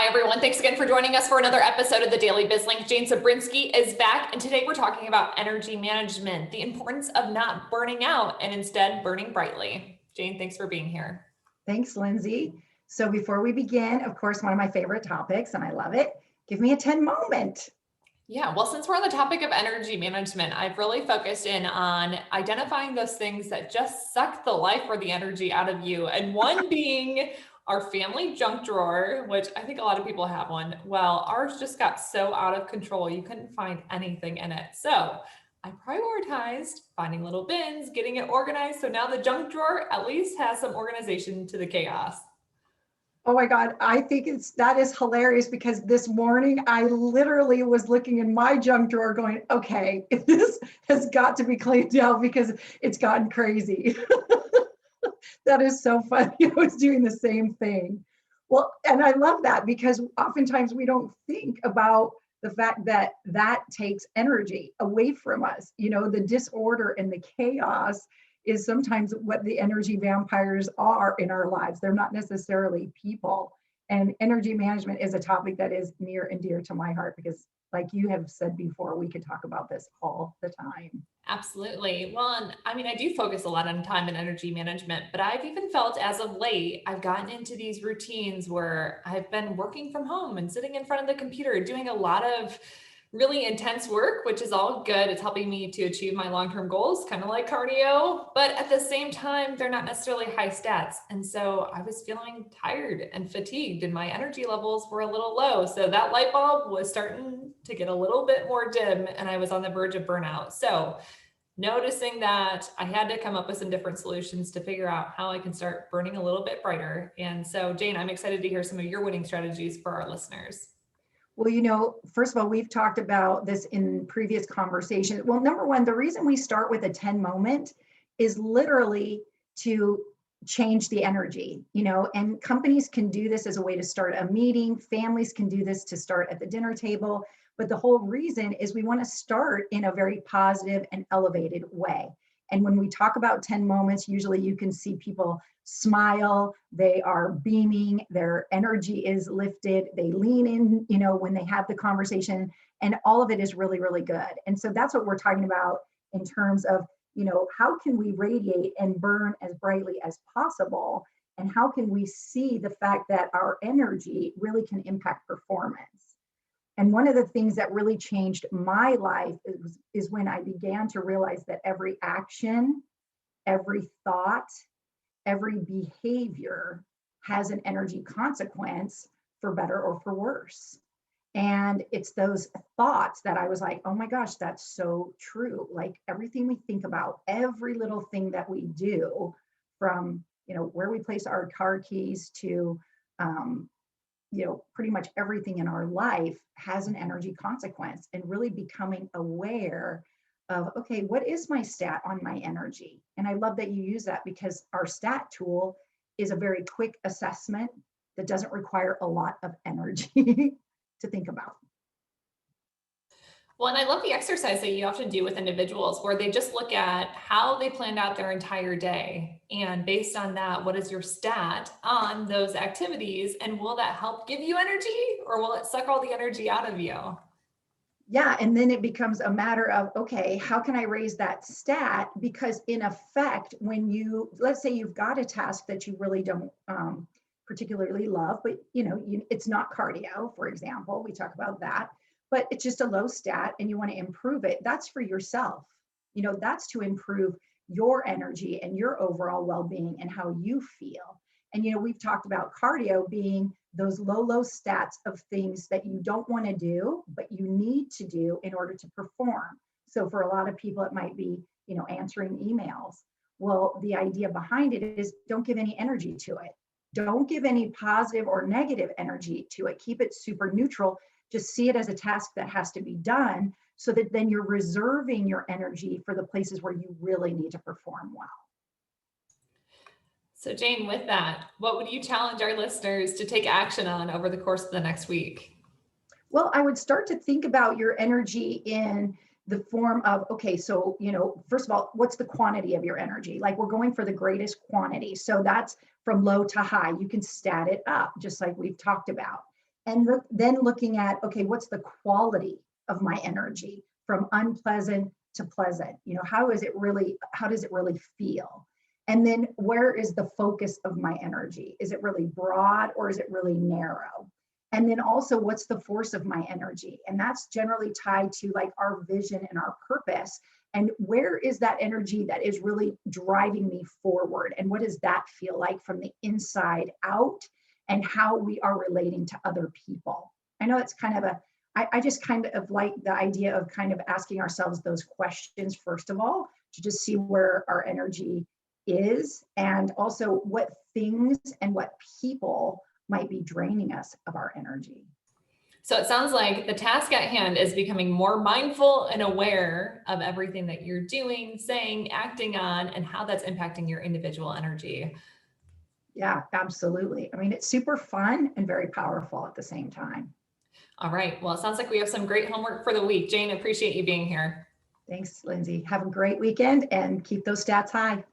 Hi, everyone. Thanks again for joining us for another episode of the Daily BizLink. Jane Cebrynski is back, and today we're talking about energy management, the importance of not burning out and instead burning brightly. Jane, thanks for being here. Thanks, Lindsay. So before we begin, of course, one of my favorite topics, and I love it, give me a 10 moment. Yeah, well, since we're on the topic of energy management, I've really focused in on identifying those things that just suck the life or the energy out of you. And one being our family junk drawer, which I think a lot of people have one. Well, ours just got so out of control, you couldn't find anything in it. So I prioritized finding little bins, getting it organized. So now the junk drawer at least has some organization to the chaos. Oh my God, I think that is hilarious because this morning I literally was looking in my junk drawer going, okay, this has got to be cleaned out because it's gotten crazy. That is so funny. I was doing the same thing. Well, and I love that because oftentimes we don't think about the fact that that takes energy away from us. You know, the disorder and the chaos is sometimes what the energy vampires are in our lives. They're not necessarily people. And energy management is a topic that is near and dear to my heart because, like you have said before, we could talk about this all the time. Absolutely. Well, and I mean, I do focus a lot on time and energy management, but I've even felt as of late, I've gotten into these routines where I've been working from home and sitting in front of the computer, doing a lot of really intense work, which is all good. It's helping me to achieve my long-term goals, kind of like cardio, but at the same time, they're not necessarily high stats. And so I was feeling tired and fatigued and my energy levels were a little low. So that light bulb was starting to get a little bit more dim and I was on the verge of burnout. So noticing that I had to come up with some different solutions to figure out how I can start burning a little bit brighter. And so Jane, I'm excited to hear some of your winning strategies for our listeners. Well, first of all, we've talked about this in previous conversations. Well, number one, the reason we start with a 10 moment is literally to change the energy, and companies can do this as a way to start a meeting. Families can do this to start at the dinner table. But the whole reason is we want to start in a very positive and elevated way. And when we talk about 10 moments, usually you can see people smile, they are beaming, their energy is lifted, they lean in, when they have the conversation, and all of it is really, really good. And so that's what we're talking about in terms of, how can we radiate and burn as brightly as possible? And how can we see the fact that our energy really can impact performance? And one of the things that really changed my life is when I began to realize that every action, every thought, every behavior has an energy consequence for better or for worse. And it's those thoughts that I was like, oh my gosh, that's so true. Like everything we think about, every little thing that we do, from where we place our car keys to pretty much everything in our life has an energy consequence, and really becoming aware of, okay, what is my stat on my energy? And I love that you use that because our stat tool is a very quick assessment that doesn't require a lot of energy to think about. Well, and I love the exercise that you often do with individuals where they just look at how they planned out their entire day. And based on that, what is your stat on those activities? And will that help give you energy or will it suck all the energy out of you? Yeah, and then it becomes a matter of, okay, how can I raise that stat? Because in effect, let's say you've got a task that you really don't particularly love, but it's not cardio, for example, we talk about that, but it's just a low stat and you want to improve it. That's for yourself. That's to improve your energy and your overall well-being and how you feel. And, we've talked about cardio being those low stats of things that you don't want to do, but you need to do in order to perform. So for a lot of people, it might be, answering emails. Well, the idea behind it is don't give any energy to it. Don't give any positive or negative energy to it. Keep it super neutral. Just see it as a task that has to be done so that then you're reserving your energy for the places where you really need to perform well. So Jane, with that, what would you challenge our listeners to take action on over the course of the next week? Well, I would start to think about your energy in the form of, okay, so, first of all, what's the quantity of your energy? Like we're going for the greatest quantity. So that's from low to high. You can stat it up, just like we've talked about. And then looking at, okay, what's the quality of my energy from unpleasant to pleasant? How does it really feel? And then where is the focus of my energy? Is it really broad or is it really narrow? And then also, what's the force of my energy? And that's generally tied to like our vision and our purpose. And where is that energy that is really driving me forward? And what does that feel like from the inside out? And how we are relating to other people. I know it's kind of I just kind of like the idea of kind of asking ourselves those questions, first of all, to just see where our energy is, and also what things and what people might be draining us of our energy. So it sounds like the task at hand is becoming more mindful and aware of everything that you're doing, saying, acting on, and how that's impacting your individual energy. Yeah, absolutely. I mean, it's super fun and very powerful at the same time. All right. Well, it sounds like we have some great homework for the week. Jane, appreciate you being here. Thanks, Lindsay. Have a great weekend and keep those stats high.